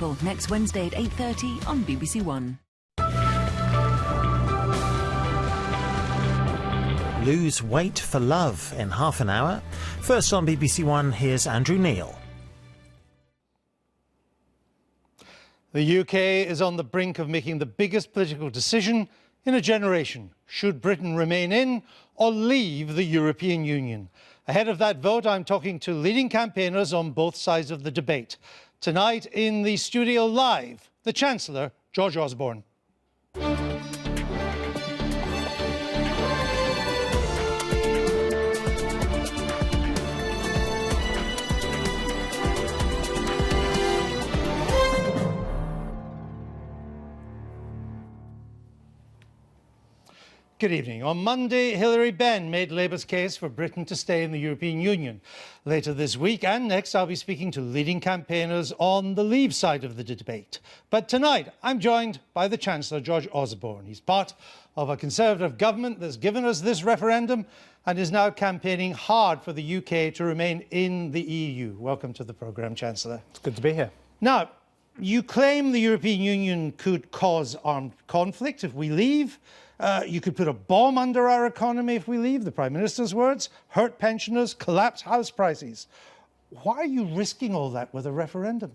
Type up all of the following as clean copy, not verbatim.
People, next Wednesday at 8:30 on BBC One. Lose weight for love in half an hour. First on BBC One, here's Andrew Neil. The UK is on the brink of making the biggest political decision in a generation. Should Britain remain in or leave the European Union? Ahead of that vote, I'm talking to leading campaigners on both sides of the debate. Tonight in the studio live, the Chancellor, George Osborne. Good evening. On Monday, Hilary Benn made Labour's case for Britain to stay in the European Union. Later this week and next, I'll be speaking to leading campaigners on the Leave side of the debate. But tonight, I'm joined by the Chancellor, George Osborne. He's part of a Conservative government that's given us this referendum and is now campaigning hard for the UK to remain in the EU. Welcome to the programme, Chancellor. It's good to be here. Now, you claim the European Union could cause armed conflict if we leave. You could put a bomb under our economy if we leave, the Prime Minister's words, hurt pensioners, collapse house prices. Why are you risking all that with a referendum?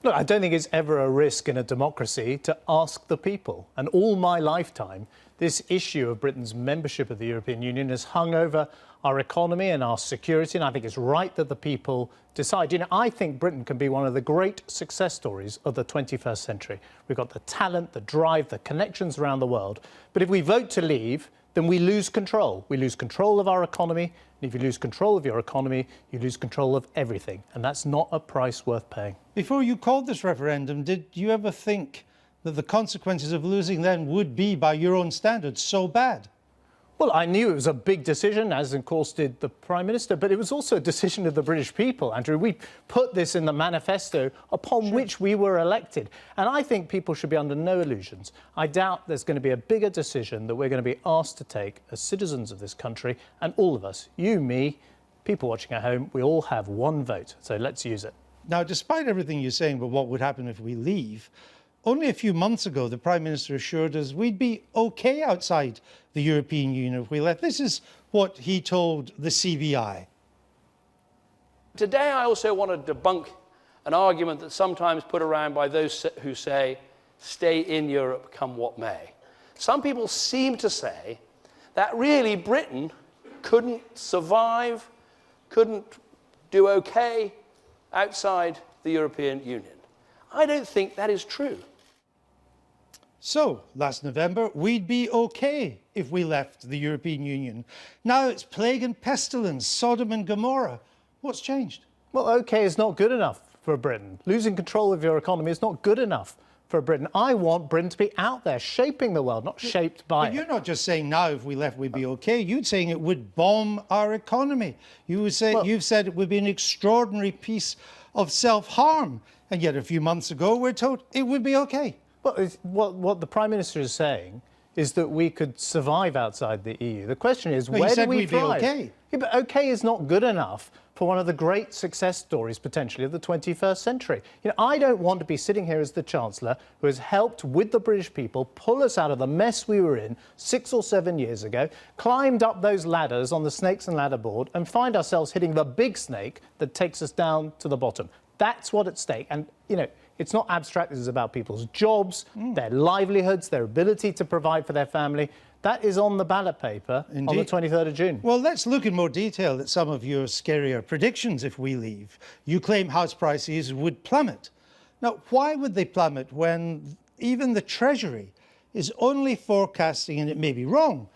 Look, I don't think it's ever a risk in a democracy to ask the people. And all my lifetime, this issue of Britain's membership of the European Union has hung over our economy and our security, and I think it's right that the people decide. You know, I think Britain can be one of the great success stories of the 21st century. We've got the talent, the drive, the connections around the world. But if we vote to leave, then we lose control. We lose control of our economy, and if you lose control of your economy, you lose control of everything, and that's not a price worth paying. Before you called this referendum, did you ever think that the consequences of losing then would be, by your own standards, so bad? Well, I knew it was a big decision, as of course did the Prime Minister, but it was also a decision of the British people, Andrew. We put this in the manifesto upon which we were elected. And I think people should be under no illusions. I doubt there's going to be a bigger decision that we're going to be asked to take as citizens of this country, and all of us, you, me, people watching at home, we all have one vote, so let's use it. Now, despite everything you're saying about what would happen if we leave, only a few months ago, the Prime Minister assured us we'd be OK outside the European Union if we left. This is what he told the CBI. Today, I also want to debunk an argument that's sometimes put around by those who say, stay in Europe, come what may. Some people seem to say that really Britain couldn't survive, couldn't do OK outside the European Union. I don't think that is true. So, last November, we'd be OK if we left the European Union. Now it's plague and pestilence, Sodom and Gomorrah. What's changed? Well, OK is not good enough for Britain. Losing control of your economy is not good enough for Britain. I want Britain to be out there, shaping the world, not shaped by it. But you're not just saying now if we left we'd be OK. You're saying it would bomb our economy. You've said it would be an extraordinary piece of self-harm. And yet a few months ago we're told it would be OK. Well, what the Prime Minister is saying is that we could survive outside the EU. The question is, where do we thrive? OK. Yeah, but OK is not good enough for one of the great success stories, potentially, of the 21st century. You know, I don't want to be sitting here as the Chancellor who has helped, with the British people, pull us out of the mess we were in 6 or 7 years ago, climbed up those ladders on the snakes and ladder board, and find ourselves hitting the big snake that takes us down to the bottom. That's what's at stake. And, you know, it's not abstract. This is about people's jobs, their livelihoods, their ability to provide for their family. That is on the ballot paper on the 23rd of June. Well, let's look in more detail at some of your scarier predictions if we leave. You claim house prices would plummet. Now, why would they plummet when even the Treasury is only forecasting, and it may be wrong,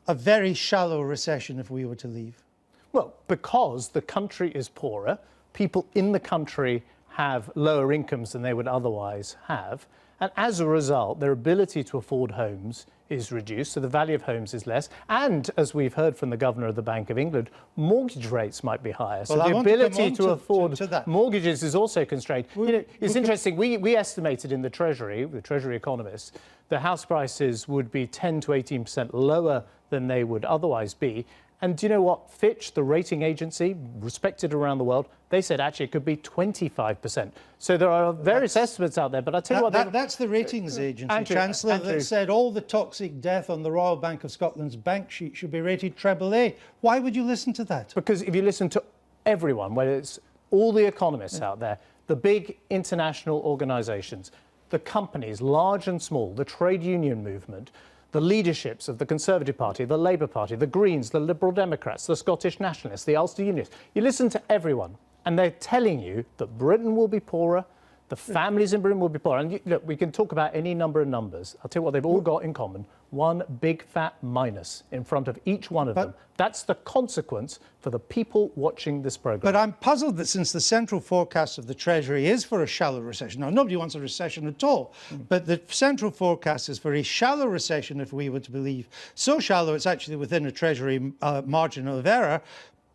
a very shallow recession if we were to leave? Well, because the country is poorer, people in the country have lower incomes than they would otherwise have, and as a result, their ability to afford homes is reduced, so the value of homes is less. And, as we've heard from the Governor of the Bank of England, mortgage rates might be higher. So the ability to afford mortgages is also constrained. You know, it's interesting, we estimated in the Treasury, the Treasury economists, the house prices would be 10 to 18% lower than they would otherwise be. And do you know what? Fitch, the rating agency, respected around the world, they said actually it could be 25%. So there are various estimates out there, but I'll tell you what... That's the ratings agency, Chancellor, that said all the toxic death on the Royal Bank of Scotland's bank sheet should be rated AAA. Why would you listen to that? Because if you listen to everyone, whether it's all the economists out there, the big international organisations, the companies, large and small, the trade union movement, the leaderships of the Conservative Party, the Labour Party, the Greens, the Liberal Democrats, the Scottish Nationalists, the Ulster Unionists. You listen to everyone, and they're telling you that Britain will be poorer, the families in Britain will be poorer. And look, we can talk about any number of numbers. I'll tell you what they've all got in common. One big fat minus in front of each one of them. That's the consequence for the people watching this programme. But I'm puzzled that since the central forecast of the Treasury is for a shallow recession, now nobody wants a recession at all, but the central forecast is for a shallow recession, if we were to believe. So shallow it's actually within a Treasury margin of error.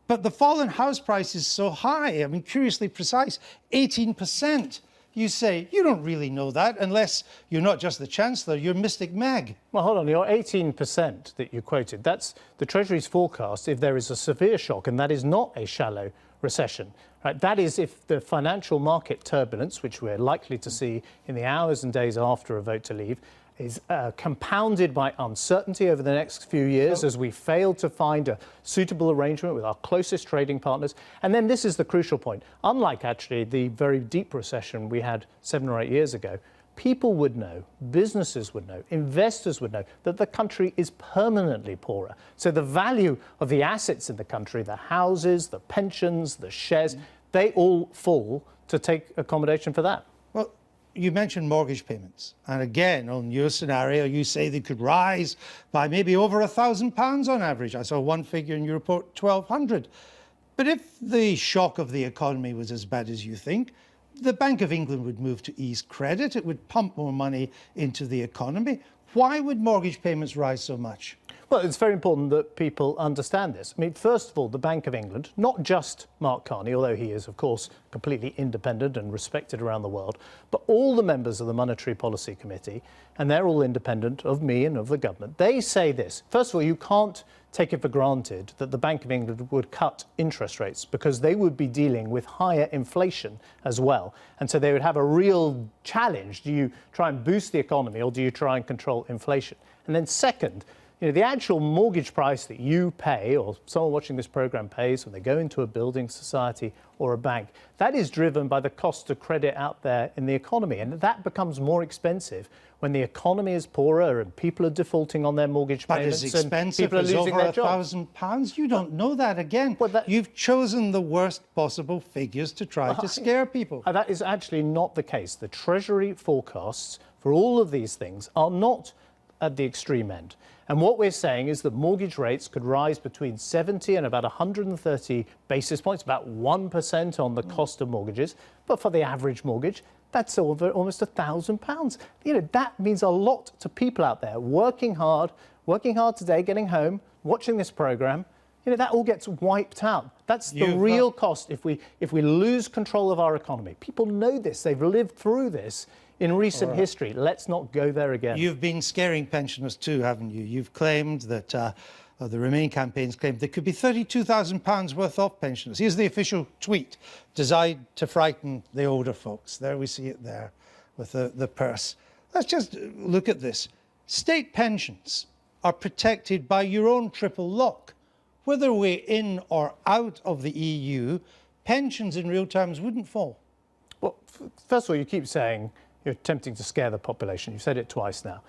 But the fall in house price is so high, I mean, curiously precise, 18%. You say, you don't really know that unless you're not just the Chancellor, you're Mystic Meg. Well, hold on, your 18% that you quoted, that's the Treasury's forecast if there is a severe shock, and that is not a shallow recession. Right? That is if the financial market turbulence, which we're likely to see in the hours and days after a vote to leave, is compounded by uncertainty over the next few years as we fail to find a suitable arrangement with our closest trading partners. And then this is the crucial point. Unlike actually the very deep recession we had 7 or 8 years ago, people would know, businesses would know, investors would know that the country is permanently poorer. So the value of the assets in the country, the houses, the pensions, the shares, they all fall to take accommodation for that. You mentioned mortgage payments. And again, on your scenario, you say they could rise by maybe over £1,000 on average. I saw one figure in your report, 1,200. But if the shock of the economy was as bad as you think, the Bank of England would move to ease credit. It would pump more money into the economy. Why would mortgage payments rise so much? Well, it's very important that people understand this. I mean, first of all, the Bank of England, not just Mark Carney, although he is, of course, completely independent and respected around the world, but all the members of the Monetary Policy Committee, and they're all independent of me and of the government, they say this. First of all, you can't take it for granted that the Bank of England would cut interest rates because they would be dealing with higher inflation as well. And so they would have a real challenge. Do you try and boost the economy or do you try and control inflation? And then second, you know, the actual mortgage price that you pay or someone watching this programme pays when they go into a building society or a bank, that is driven by the cost of credit out there in the economy. And that becomes more expensive when the economy is poorer and people are defaulting on their mortgage payments. But as expensive as over £1,000? You don't know that again. Well, you've chosen the worst possible figures to try to scare people. That is actually not the case. The Treasury forecasts for all of these things are not at the extreme end. And what we're saying is that mortgage rates could rise between 70 and about 130 basis points, about 1% on the cost of mortgages. But for the average mortgage, that's almost £1,000. You know, that means a lot to people out there working hard today, getting home, watching this programme. You know, that all gets wiped out. That's the real cost if we lose control of our economy. People know this. They've lived through this in recent history. Let's not go there again. You've been scaring pensioners too, haven't you? You've claimed that, the Remain campaign's claimed there could be £32,000 worth of pensioners. Here's the official tweet, designed to frighten the older folks. There we see it there with the purse. Let's just look at this. State pensions are protected by your own triple lock. Whether we're in or out of the EU, pensions in real terms wouldn't fall. Well, first of all, you keep saying you're attempting to scare the population. You've said it twice now.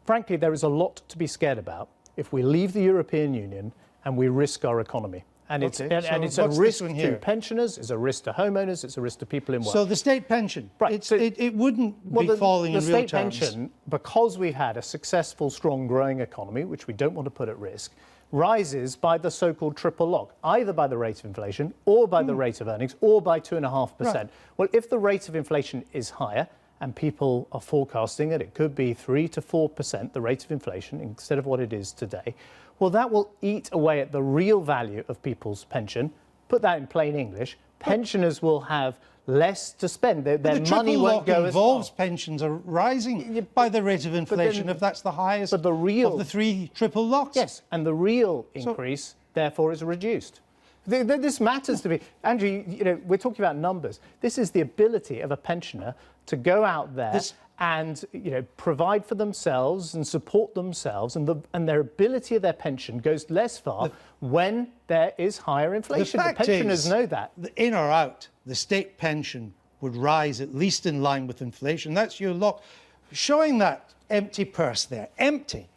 Frankly, there is a lot to be scared about if we leave the European Union and we risk our economy. And it's a risk to pensioners, it's a risk to homeowners, it's a risk to people in work. So the state pension, it wouldn't be falling in real terms. The state pension, because we had a successful, strong, growing economy, which we don't want to put at risk, rises by the so-called triple lock, either by the rate of inflation or by the rate of earnings or by 2.5%. Right. Well, if the rate of inflation is higher, and people are forecasting that it could be 3 to 4%, the rate of inflation, instead of what it is today, well, that will eat away at the real value of people's pension. Put that in plain English, pensioners will have less to spend. Their money won't go as far. Involves pensions are rising by the rate of inflation if that's the highest of the three triple locks. Yes, and the real increase, therefore is reduced. This matters to me. Andrew, you know, we're talking about numbers. This is the ability of a pensioner to go out there and, you know, provide for themselves and support themselves, and their ability of their pension goes less far when there is higher inflation. The pensioners know that. In or out, the state pension would rise at least in line with inflation. That's your lock. Showing that empty purse there, empty.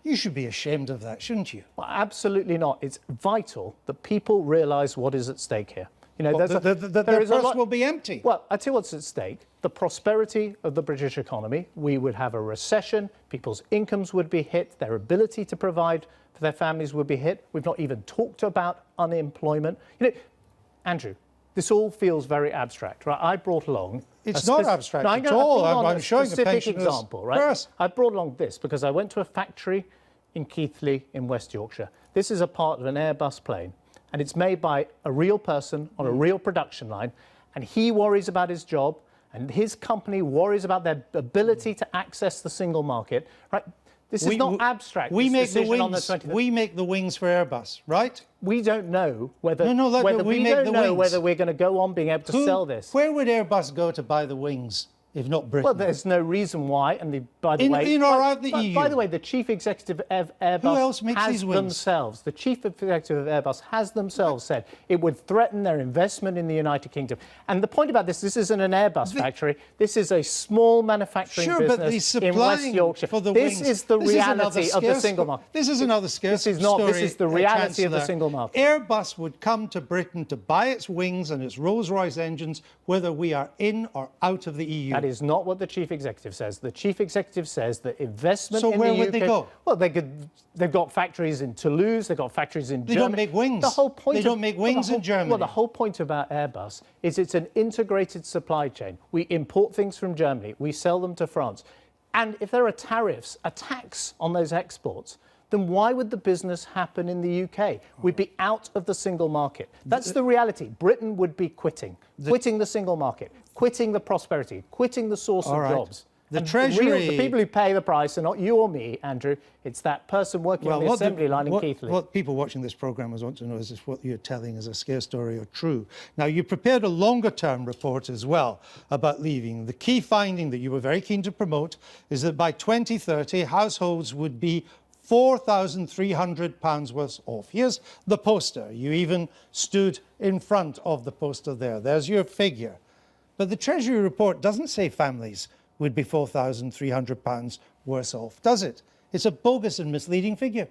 You should be ashamed of that, shouldn't you? Well, absolutely not. It's vital that people realise what is at stake here. You know, well, the purse will be empty. Well, I tell you what's at stake. The prosperity of the British economy. We would have a recession. People's incomes would be hit. Their ability to provide for their families would be hit. We've not even talked about unemployment. You know, Andrew, this all feels very abstract, right? I brought along... It's not abstract at all. I'm showing a specific example, right? Purse. I brought along this because I went to a factory in Keighley in West Yorkshire. This is a part of an Airbus plane, and it's made by a real person on a real production line, and he worries about his job, and his company worries about their ability to access the single market, right? This is not abstract. We make the wings. We make the wings for Airbus, right? We don't know whether whether we're going to go on being able to sell this. Where would Airbus go to buy the wings, if not Britain? Well, there's no reason why. And by the way, in or out the EU. By the way, the chief executive of Airbus has themselves. The chief executive of Airbus has themselves said it would threaten their investment in the United Kingdom. And the point about this isn't an Airbus factory. This is a small manufacturing business in West Yorkshire. This is the reality of the single market. This is another scarce story. This is the reality of the single market. Airbus would come to Britain to buy its wings and its Rolls-Royce engines, whether we are in or out of the EU. That is not what the chief executive says. The chief executive says that investment in the UK... So where would they go? Well, they've got factories in Toulouse, they've got factories in Germany. They don't make wings. The whole point they don't make wings in Germany. Well, the whole point about Airbus is it's an integrated supply chain. We import things from Germany, we sell them to France. And if there are tariffs, a tax on those exports, then why would the business happen in the UK? We'd be out of the single market. That's the reality. Britain would be quitting the single market, quitting the prosperity, quitting the source of jobs. The Treasury... the people who pay the price are not you or me, Andrew. It's that person working on the assembly line in Keighley. What people watching this programme want to know is if what you're telling is a scare story or true. Now, you prepared a longer-term report as well about leaving. The key finding that you were very keen to promote is that by 2030, households would be £4,300 worth off. Here's the poster. You even stood in front of the poster there. There's your figure. But the Treasury report doesn't say families would be £4,300 worse off, does it? It's a bogus and misleading figure.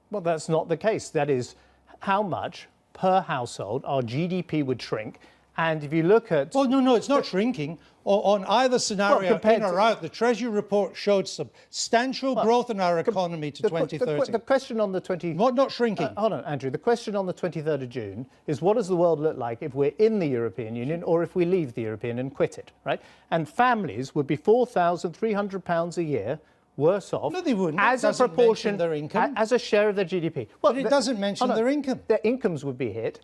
Well, that's not the case. That is how much per household our GDP would shrink. And if you look at... Well, no, it's not shrinking. On either scenario, in or out, the Treasury report showed substantial growth in our economy to 2030. The question on the Not shrinking. Hold on, Andrew. The question on the 23rd of June is what does the world look like if we're in the European Union or if we leave the European and quit it, right? And families would be £4,300 a year worse off. No, they wouldn't. As a proportion, their income. As a share of their GDP. Well, but it doesn't mention their income. Their incomes would be hit.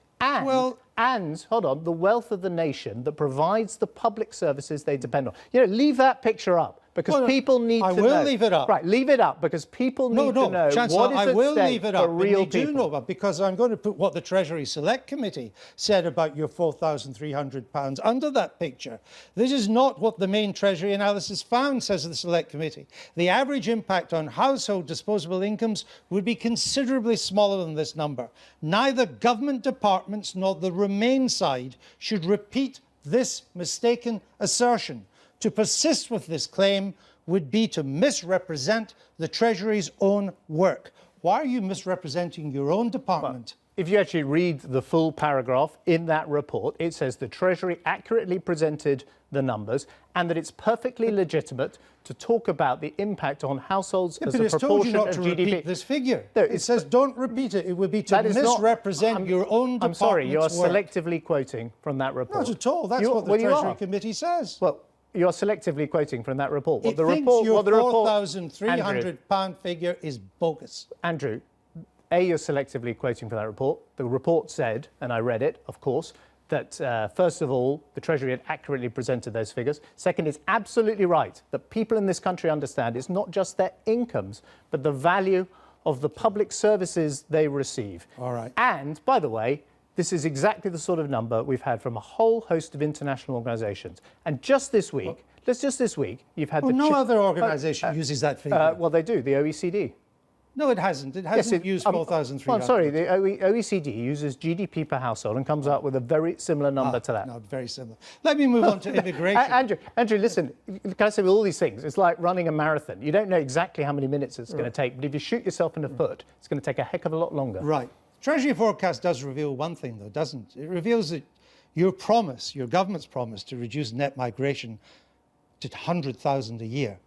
And, hold on, the wealth of the nation that provides the public services they depend on. You know, leave that picture up because people need to know. I will leave it up. Right, leave it up because people need to know Chancellor, what is at stake for real people. They do know, because I'm going to put what the Treasury Select Committee said about your £4,300 under that picture. This is not what the main Treasury analysis found, says the Select Committee. The average impact on household disposable incomes would be considerably smaller than this number. Neither government departments nor the Remain side should repeat this mistaken assertion. To persist with this claim would be to misrepresent the Treasury's own work. Why are you misrepresenting your own department? Well, if you actually read the full paragraph in that report, it says the Treasury accurately presented the numbers and that it's perfectly legitimate to talk about the impact on households as a proportion of GDP. But it's told you not to repeat this figure. No, it says don't repeat it. It would be to misrepresent your own department's I'm sorry, you're work. selectively quoting from that report. Not at all. That's what the Treasury Committee says. Well, you're selectively quoting from that report. It thinks your £4,300 figure is bogus. Andrew, you're selectively quoting from that report. The report said, and I read it, of course, that first of all, the Treasury had accurately presented those figures. Second, it's absolutely right that people in this country understand it's not just their incomes, but the value of the public services they receive. All right. And, by the way, this is exactly the sort of number we've had from a whole host of international organisations. And just this week, you've had no other organisation uses that figure. well, they do, the OECD. No, it hasn't. It hasn't used 4,300. Well, I'm sorry, the OECD uses GDP per household and comes out with a very similar number to that. No, very similar. Let me move on to immigration. Andrew, listen, can I say with all these things, it's like running a marathon. You don't know exactly how many minutes it's going to take, but if you shoot yourself in the foot, it's going to take a heck of a lot longer. Right. Treasury forecast does reveal one thing, though, doesn't it? It reveals that your promise, your government's promise to reduce net migration to 100,000 a year,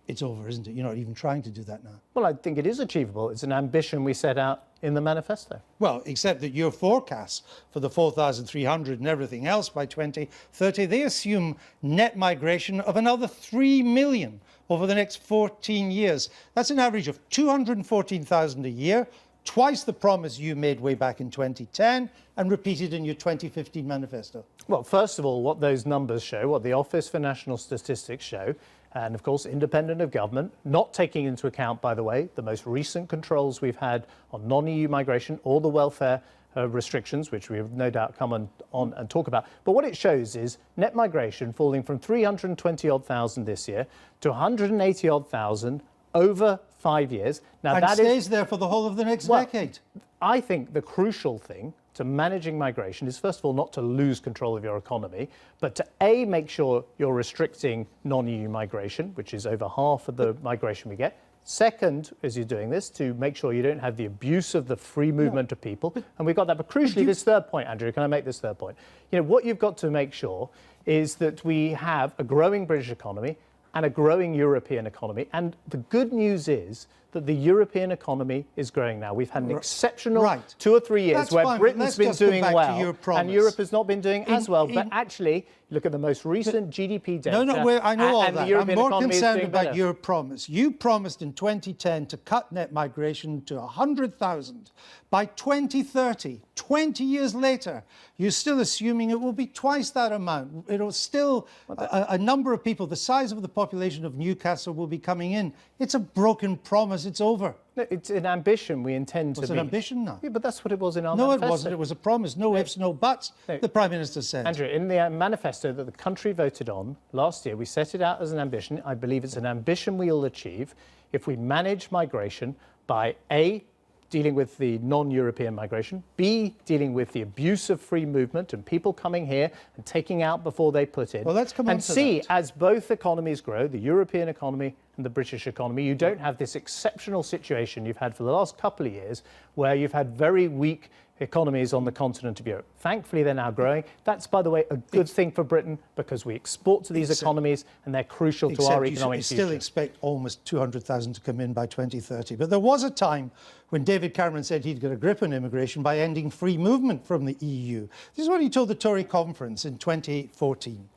it's over, isn't it? You're not even trying to do that now. Well, I think it is achievable. It's an ambition we set out in the manifesto. Well, except that your forecasts for the 4,300 and everything else by 2030, they assume net migration of another 3 million over the next 14 years. That's an average of 214,000 a year, twice the promise you made way back in 2010 and repeated in your 2015 manifesto. Well, first of all, what those numbers show, what the Office for National Statistics show, and of course independent of government, not taking into account, by the way, the most recent controls we've had on non-EU migration or the welfare restrictions, which we have no doubt come on and talk about. But what it shows is net migration falling from 320-odd thousand this year to 180-odd thousand over 5 years. Now, and that stays there for the whole of the next decade. I think the crucial thing to managing migration is, first of all, not to lose control of your economy, but to, A, make sure you're restricting non-EU migration, which is over half of the migration we get. Second, as you're doing this, to make sure you don't have the abuse of the free movement of people. And we've got that. But crucially, this third point, Andrew, can I make this third point? You know, what you've got to make sure is that we have a growing British economy and a growing European economy. And the good news is that the European economy is growing now. We've had an exceptional 2 or 3 years where Britain's been doing well and Europe has not been doing as well. But actually, look at the most recent GDP data. I know all that. I'm more concerned about better. your promise. You promised in 2010 to cut net migration to 100,000 by 2030. 20 years later, you're still assuming it will be twice that amount. It'll still, a number of people, the size of the population of Newcastle will be coming in. It's a broken promise. It's over. No, it's an ambition we intend to meet. It's an ambition now. Yeah, but that's what it was in our manifesto. manifesto. No, it wasn't. It was a promise. No ifs, no buts, the Prime Minister said. Andrew, in the manifesto that the country voted on last year, we set it out as an ambition. I believe it's an ambition we will achieve if we manage migration by, A, dealing with the non-European migration, B, dealing with the abuse of free movement and people coming here and taking out before they put in. Well, let's come on and to C, that. as both economies grow, the European economy and the British economy, you don't have this exceptional situation you've had for the last couple of years where you've had very weak economies on the continent of Europe. Thankfully, they're now growing. That's, by the way, a good thing for Britain because we export to these economies and they're crucial to our economic future. You still expect almost 200,000 to come in by 2030. But there was a time when David Cameron said he'd get a grip on immigration by ending free movement from the EU. This is what he told the Tory conference in 2014.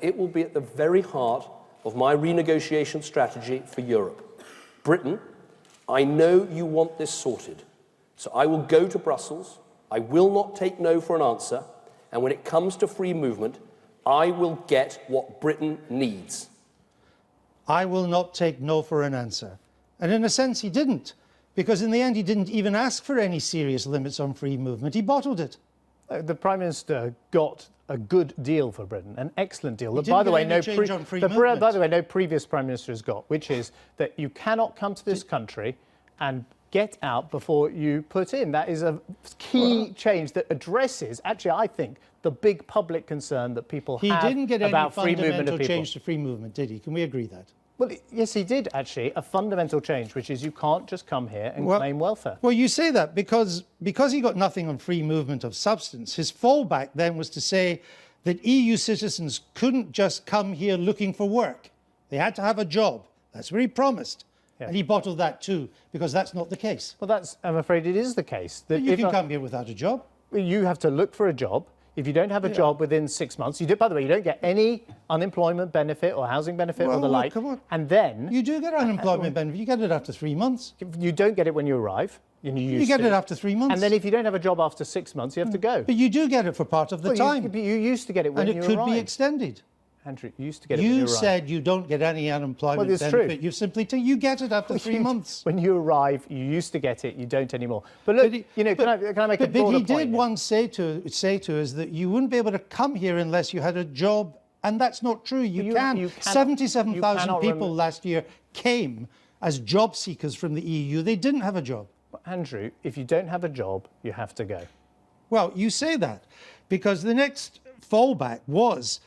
It will be at the very heart of my renegotiation strategy for Europe. Britain, I know you want this sorted. So I will go to Brussels, I will not take no for an answer, and when it comes to free movement, I will get what Britain needs. I will not take no for an answer. And in a sense, he didn't, because in the end, he didn't even ask for any serious limits on free movement. He bottled it. The Prime Minister got a good deal for Britain, an excellent deal. He By the way, no previous Prime Minister has got, which is that you cannot come to this country and get out before you put in. That is a key change that addresses, actually, I think, the big public concern that people have about free movement of people. He didn't get any fundamental change to free movement, did he? Can we agree that? Well, yes, he did, actually, a fundamental change, which is you can't just come here and claim welfare. Well, you say that because he got nothing on free movement of substance. His fallback then was to say that EU citizens couldn't just come here looking for work. They had to have a job. That's what he promised. Yeah. And he bottled that too, because that's not the case. Well, I'm afraid it is the case. That you can come here without a job. You have to look for a job. If you don't have a job within 6 months, by the way, you don't get any unemployment benefit or housing benefit or the like. Come on. And then you do get unemployment benefit. You get it after 3 months. You don't get it when you arrive. You get it after 3 months. And then if you don't have a job after 6 months, you have to go. But you do get it for part of the time. You used to get it when you arrived. And it could be extended. Andrew, you used to get it when you You arrived. said you don't get any unemployment Well, it's benefit. true. You've simply you get it after 3 months. When you arrive, you used to get it, you don't anymore. But look, can I make a broader But he point did here? once say to us that you wouldn't be able to come here unless you had a job, and that's not true. You can. 77,000 people last year came as job seekers from the EU. They didn't have a job. But Andrew, if you don't have a job, you have to go. Well, you say that because the next fallback was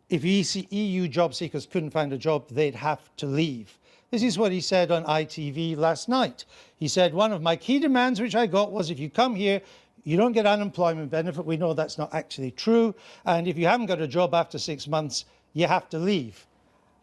if EU job seekers couldn't find a job, they'd have to leave. This is what he said on ITV last night. He said, one of my key demands, which I got, was if you come here, you don't get unemployment benefit. We know that's not actually true. And if you haven't got a job after 6 months, you have to leave.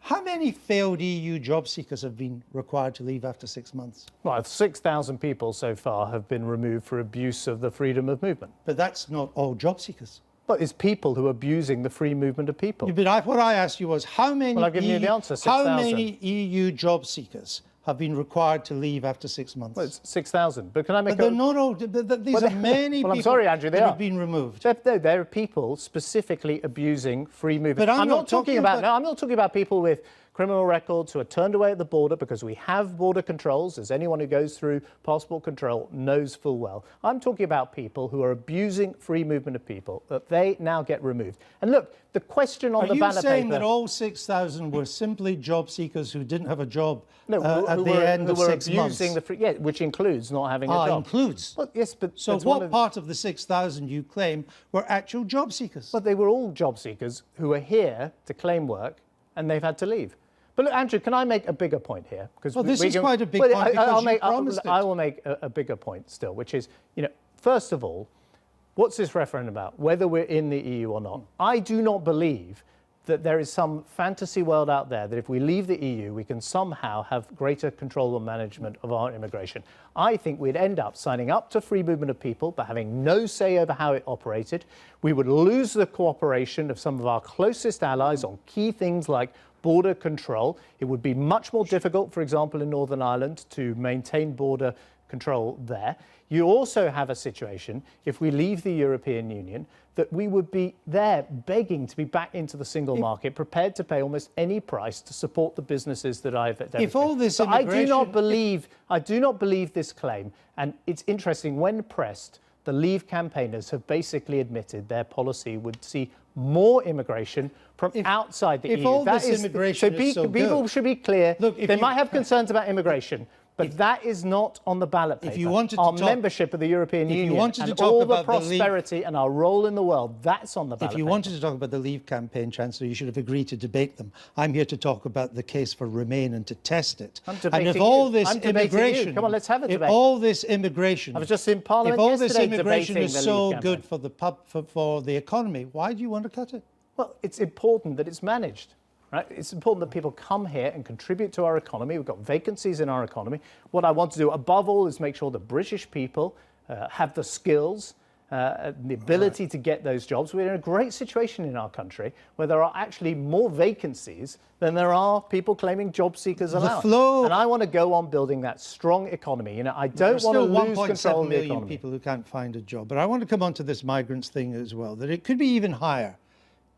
How many failed EU job seekers have been required to leave after 6 months? Well, 6,000 people so far have been removed for abuse of the freedom of movement. But that's not all job seekers. But it's people who are abusing the free movement of people. But what I asked you was how many, Well, I've given you the answer, 6,000. how many EU job seekers have been required to leave after 6 months? Well, it's 6,000. But can I make But they're not all, these are many well, people I'm sorry, Andrew, they that are. have been removed. There are people specifically abusing free movement. But I'm not talking talking about, about- no, I'm not talking about people with criminal records who are turned away at the border because we have border controls, as anyone who goes through passport control knows full well. I'm talking about people who are abusing free movement of people, that they now get removed. And look, the question on the ballot paper... Are you saying that all 6,000 were simply job seekers who didn't have a job No, at the end of 6 months? Abusing the free, yeah, which includes not having a job. Includes? Well, yes, but So that's what part of the 6,000 you claim were actual job seekers? But they were all job seekers who are here to claim work, and they've had to leave. But look, Andrew, can I make a bigger point here? Because this is quite a big point because you promised it. I will make a bigger point still, which is, first of all, what's this referendum about? Whether we're in the EU or not. I do not believe that there is some fantasy world out there that if we leave the EU, we can somehow have greater control and management of our immigration. I think we'd end up signing up to free movement of people, but having no say over how it operated. We would lose the cooperation of some of our closest allies on key things like border control. It would be much more difficult, for example, in Northern Ireland to maintain border control there. You also have a situation, if we leave the European Union, that we would be there begging to be back into the single market, prepared to pay almost any price to support the businesses that I've identified. If all this so I do not immigration... believe this claim. And it's interesting, when pressed, the Leave campaigners have basically admitted their policy would see more immigration from outside the EU. If all this immigration is so people good, should be clear. Look, they might have concerns about immigration, but that is not on the ballot paper. If you wanted to our talk, membership of the European Union you wanted to and talk all about the prosperity and our role in the world, that's on the ballot If you paper. wanted to talk about the Leave campaign, Chancellor, you should have agreed to debate them. I'm here to talk about the case for Remain and to test it. I'm debating and if all you. this I'm debating immigration, you. Come on, let's have a debate. If all this immigration, I was just in Parliament if all this yesterday immigration debating is the so Leave good campaign. for the economy, why do you want to cut it? Well, it's important that it's managed. Right? It's important that people come here and contribute to our economy. We've got vacancies in our economy. What I want to do above all is make sure that British people have the skills, the ability to get those jobs. We're in a great situation in our country where there are actually more vacancies than there are people claiming job seekers allowance. flow- And I want to go on building that strong economy. I don't want to lose control of the 1.7 million economy. people who can't find a job. But I want to come on to this migrants thing as well, that it could be even higher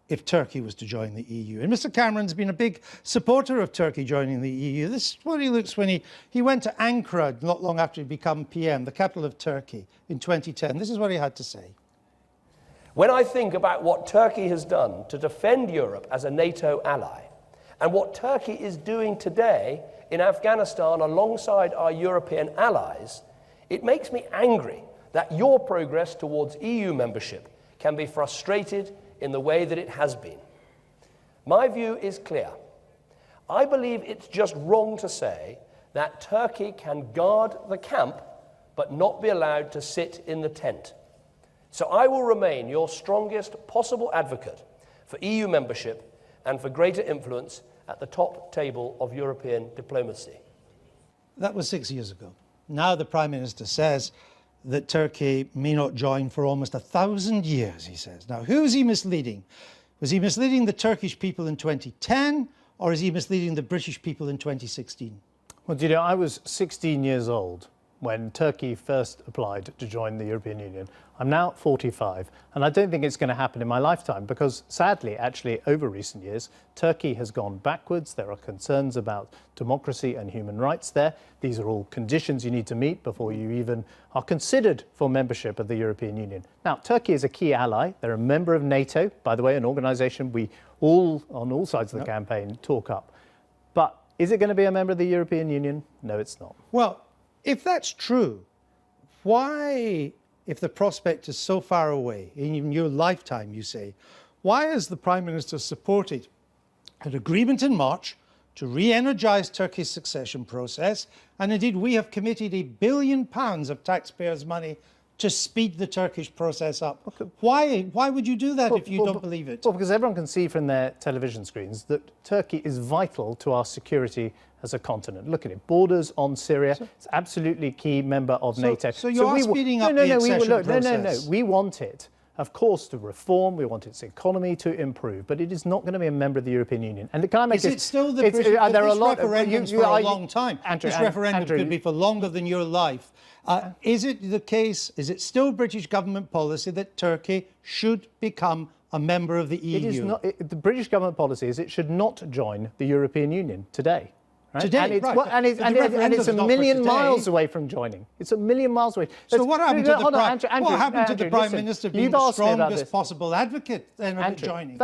if Turkey was to join the EU. And Mr. Cameron's been a big supporter of Turkey joining the EU. This is what he looks when he went to Ankara not long after he'd become PM, the capital of Turkey, in 2010. This is what he had to say. When I think about what Turkey has done to defend Europe as a NATO ally, and what Turkey is doing today in Afghanistan alongside our European allies, it makes me angry that your progress towards EU membership can be frustrated in the way that it has been. My view is clear. I believe it's just wrong to say that Turkey can guard the camp but not be allowed to sit in the tent. So I will remain your strongest possible advocate for EU membership and for greater influence at the top table of European diplomacy. That was 6 years ago. Now the Prime Minister says that Turkey may not join for almost 1,000 years, he says. Now, who is he misleading? Was he misleading the Turkish people in 2010, or is he misleading the British people in 2016? Well, I was 16 years old when Turkey first applied to join the European Union. I'm now 45, and I don't think it's going to happen in my lifetime because, sadly, actually, over recent years, Turkey has gone backwards. There are concerns about democracy and human rights there. These are all conditions you need to meet before you even are considered for membership of the European Union. Now, Turkey is a key ally. They're a member of NATO, by the way, an organisation we all, on all sides of the campaign, talk up. But is it going to be a member of the European Union? No, it's not. Well, if that's true, why, if the prospect is so far away, in your lifetime, you say, why has the Prime Minister supported an agreement in March to re-energise Turkey's succession process? And indeed, we have committed £1 billion of taxpayers' money to speed the Turkish process up. Why would you do that if you don't believe it? Well, because everyone can see from their television screens that Turkey is vital to our security as a continent. Look at it, borders on Syria. It's absolutely key member of NATO. So you are speeding up the accession process. No. We want it, of course, to reform. We want its economy to improve, but it is not going to be a member of the European Union. And can I make Is it still the British? There are a lot of referendums for a long time. This referendum could be for longer than your life. Is it the case? Is it still British government policy that Turkey should become a member of the EU? It is not. The British government policy is it should not join the European Union today. Right? Today, and it's a million miles away from joining. It's a million miles away. So what happened to the Prime Minister being the strongest possible advocate of joining?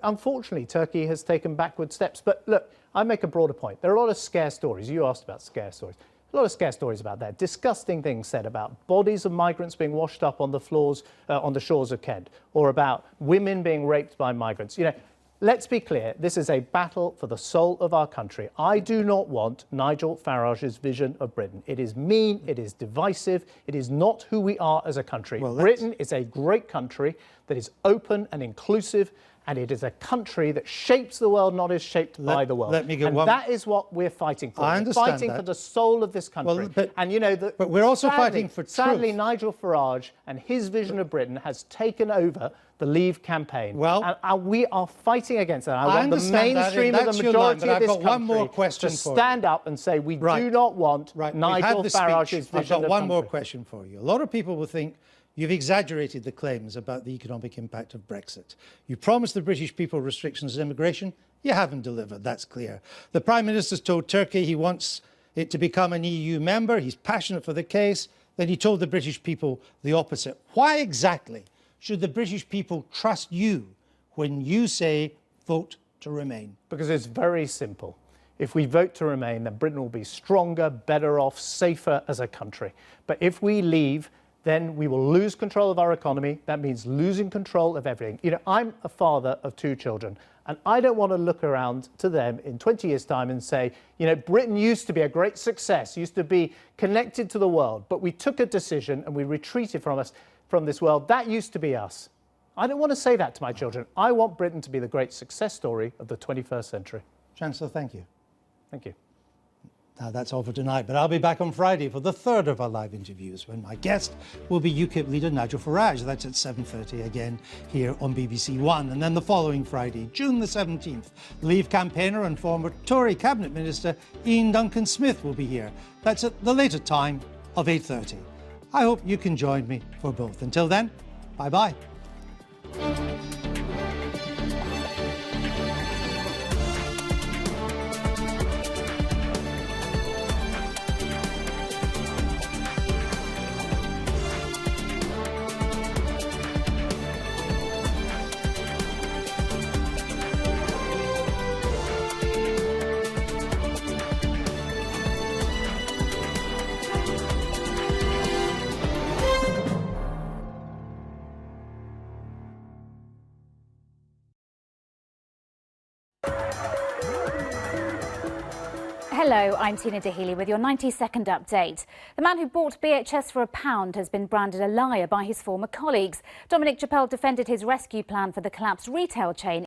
Unfortunately, Turkey has taken backward steps. But look, I make a broader point. There are a lot of scare stories. You asked about scare stories. A lot of scare stories about that. Disgusting things said about bodies of migrants being washed up on the floors, on the shores of Kent, or about women being raped by migrants. You know, let's be clear. This is a battle for the soul of our country. I do not want Nigel Farage's vision of Britain. It is mean. It is divisive. It is not who we are as a country. Britain is a great country that is open and inclusive. And it is a country that shapes the world, not is shaped by the world. That is what we're fighting for. I understand we're fighting for the soul of this country. But we're also fighting for truth. Sadly, Nigel Farage and his vision of Britain has taken over the Leave campaign. And we are fighting against that. I want the mainstream of the majority of this country to stand up and say we do not want Nigel Farage's vision of country. I've got one more question for you. A lot of people will think you've exaggerated the claims about the economic impact of Brexit. You promised the British people restrictions on immigration. You haven't delivered, that's clear. The Prime Minister's told Turkey he wants it to become an EU member. He's passionate for the case. Then he told the British people the opposite. Why exactly should the British people trust you when you say vote to remain? Because it's very simple. If we vote to remain, then Britain will be stronger, better off, safer as a country. But if we leave, then we will lose control of our economy. That means losing control of everything. You know, I'm a father of 2 children, and I don't want to look around to them in 20 years' time and say, you know, Britain used to be a great success, used to be connected to the world, but we took a decision and we retreated from this world. That used to be us. I don't want to say that to my children. I want Britain to be the great success story of the 21st century. Chancellor, thank you. Thank you. Now, that's all for tonight, but I'll be back on Friday for the 3rd of our live interviews when my guest will be UKIP leader Nigel Farage. That's at 7:30 again here on BBC One. And then the following Friday, June the 17th, Leave campaigner and former Tory Cabinet Minister Ian Duncan-Smith will be here. That's at the later time of 8:30. I hope you can join me for both. Until then, bye-bye. Hello, I'm Tina Dahealy with your 90-second update. The man who bought BHS for £1 has been branded a liar by his former colleagues. Dominic Chappelle defended his rescue plan for the collapsed retail chain